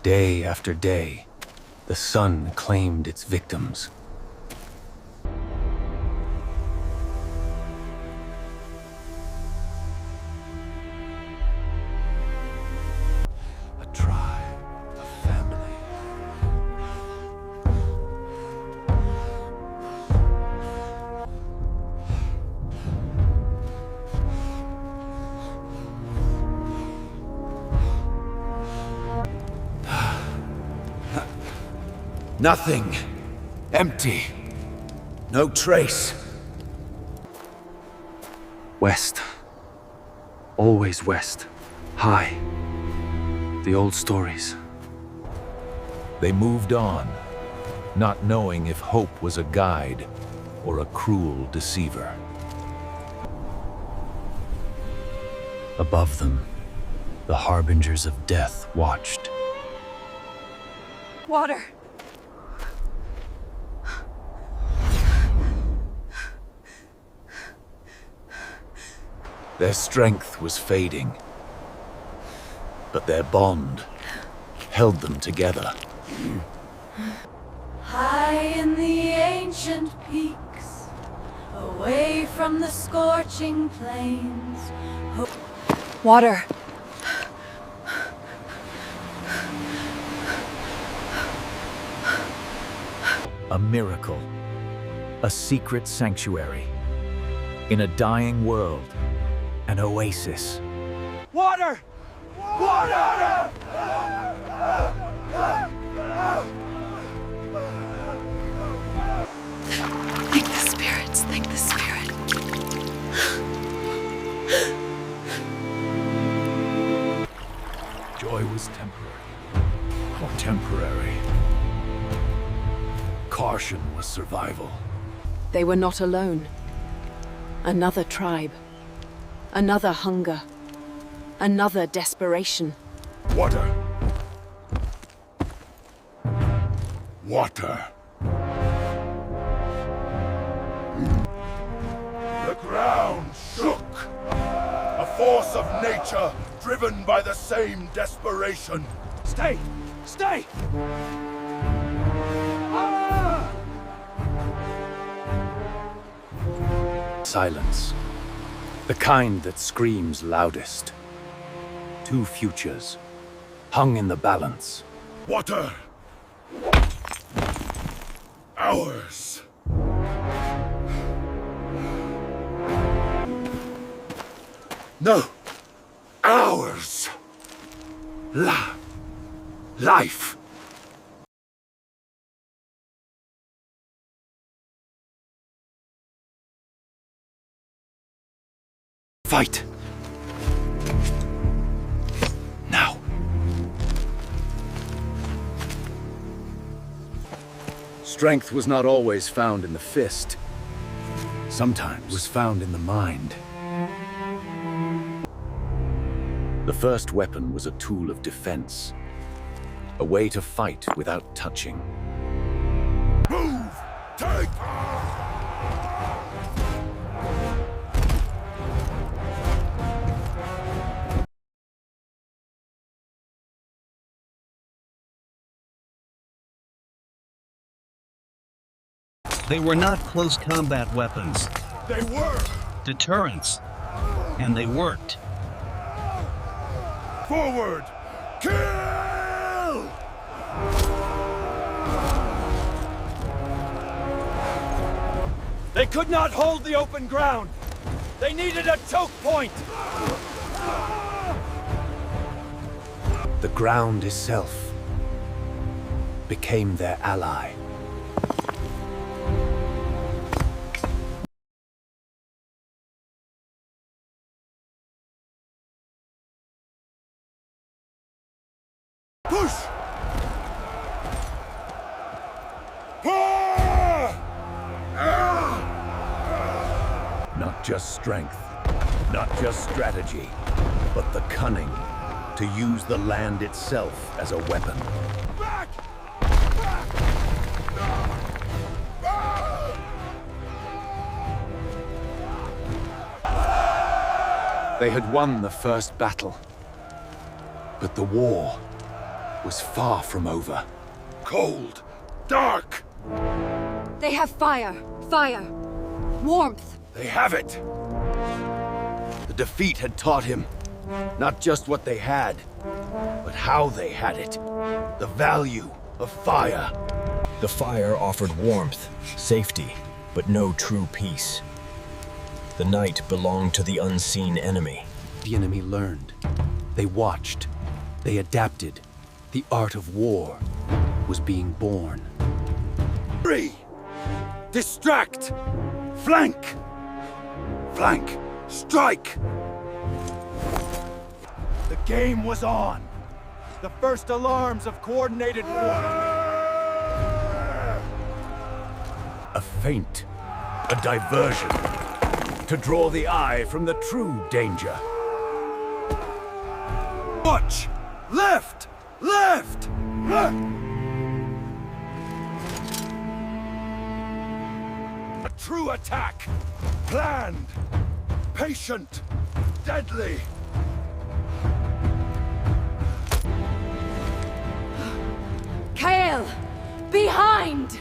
Day after day, the sun claimed its victims. A tribe, a family. Nothing. Empty. No trace. West. Always west. High. The old stories. They moved on, not knowing if hope was a guide or a cruel deceiver. Above them, the harbingers of death watched. Water! Their strength was fading, but their bond held them together. High in the ancient peaks, away from the scorching plains. Water! A miracle. A secret sanctuary. In a dying world, an oasis. Water! Water! Thank the spirits, thank the spirit. Joy was temporary. Oh, temporary. Caution was survival. They were not alone. Another tribe. Another hunger. Another desperation. Water. Water. The ground shook. A force of nature driven by the same desperation. Stay! Stay! Silence. The kind that screams loudest. Two futures, hung in the balance. Water. Ours. No. Ours. Life. Fight. Now. Strength was not always found in the fist. Sometimes was found in the mind. The first weapon was a tool of defense. A way to fight without touching. Move! Take! They were not close combat weapons. They were! Deterrents. And they worked. Forward! Kill! They could not hold the open ground! They needed a choke point! The ground itself became their ally. Push! Not just strength, not just strategy, but the cunning to use the land itself as a weapon. Back! They had won the first battle, but the war was far from over. Cold, dark, They have fire. Fire. Warmth. they have it. The defeat had taught him not just what they had, but how they had it. The value of fire. The fire offered warmth, safety, but no true peace. The night belonged to the unseen enemy. The enemy learned. They watched. They adapted. The art of war was being born. Three! Distract! Flank! Flank! Strike! The game was on. The first alarms of coordinated war. A feint. A diversion. To draw the eye from the true danger. Watch! Left! Left! A true attack! Planned! Patient! Deadly! Kael! Behind!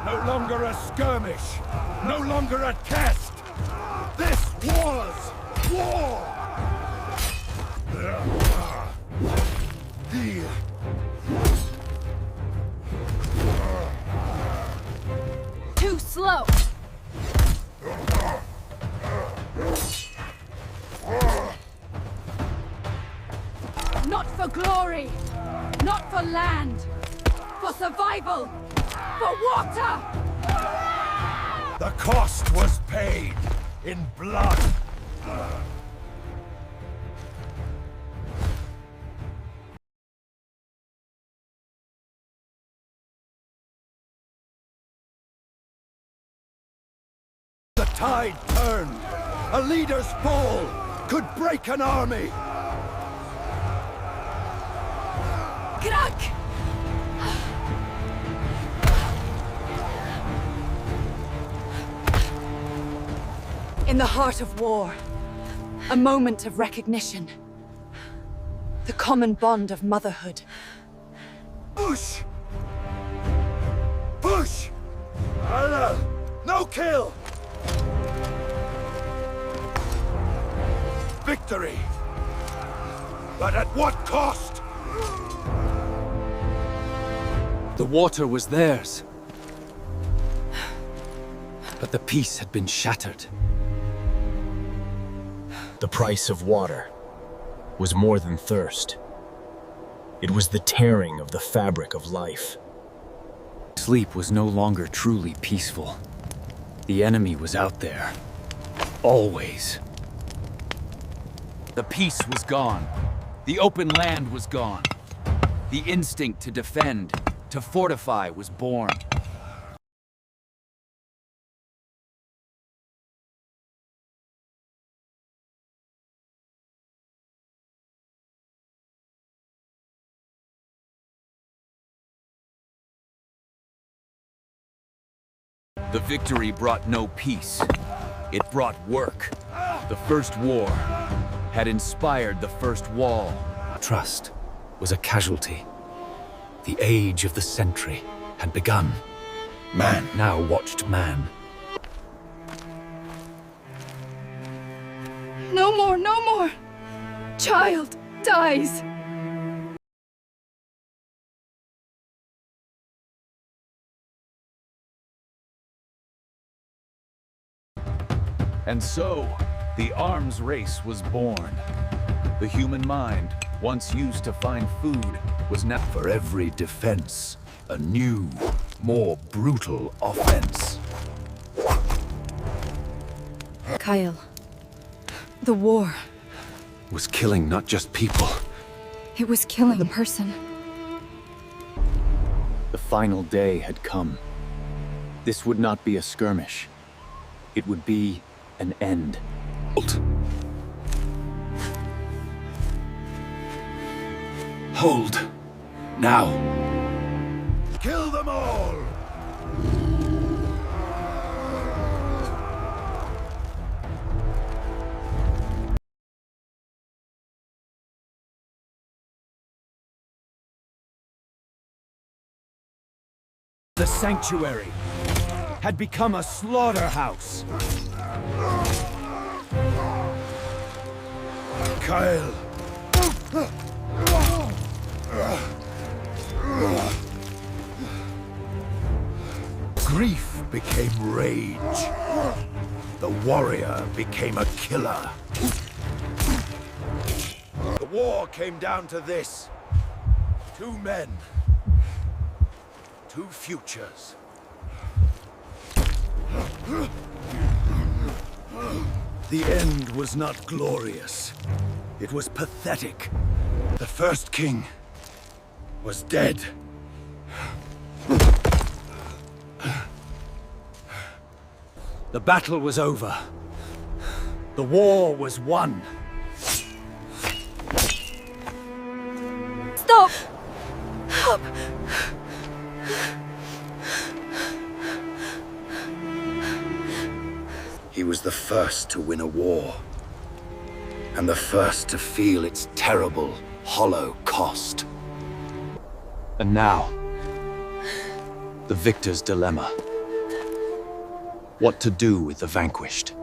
No longer a skirmish. No longer a test. This was war. Too slow! Not for glory! Not for land! For survival! For water! The cost was paid in blood. The tide turned. A leader's fall could break an army. Krak! In the heart of war, a moment of recognition. The common bond of motherhood. Push! Push! Allah! No kill! Victory! But at what cost? The water was theirs. But the peace had been shattered. The price of water was more than thirst. It was the tearing of the fabric of life. Sleep was no longer truly peaceful. The enemy was out there. Always. The peace was gone. The open land was gone. The instinct to defend, to fortify was born. The victory brought no peace. It brought work. The first war had inspired the first wall. Trust was a casualty. The age of the century had begun. Man now watched man. No more, no more! Child dies! And so, the arms race was born. The human mind, once used to find food, was now For every defense, a new, more brutal offense. Kael. The war. Was killing not just people. It was killing a person. the final day had come. This would not be a skirmish. It would be an end. Hold. Now. Kill them all! The sanctuary had become a slaughterhouse. Kyle. Grief became rage. The warrior became a killer. The war came down to this. 2 men. 2 futures. The end was not glorious. It was pathetic. The first king was dead. The battle was over. The war was won. Stop! Stop! He was the first to win a war. And the first to feel its terrible, hollow cost. And now, the victor's dilemma. What to do with the vanquished?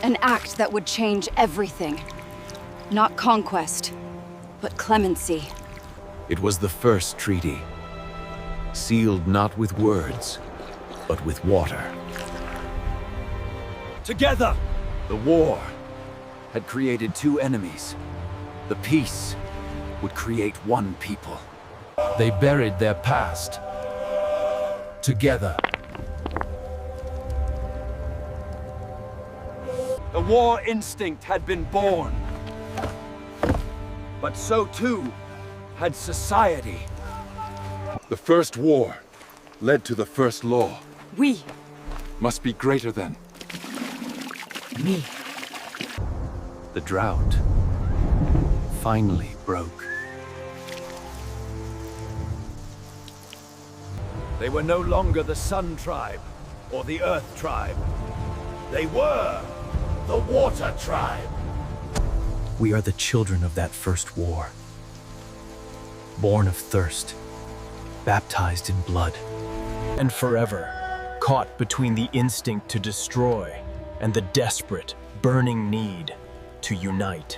An act that would change everything. Not conquest, but clemency. It was the first treaty, sealed not with words, but with water. Together! The war had created 2 enemies. The peace would create 1 people. They buried their past. Together. The war instinct had been born. But so too had society. The first war led to the first law. We. Must be greater than. Me. The drought finally broke. They were no longer the Sun Tribe or the Earth Tribe. They were the Water Tribe. We are the children of that first war. Born of thirst, baptized in blood, and forever caught between the instinct to destroy and the desperate, burning need to unite.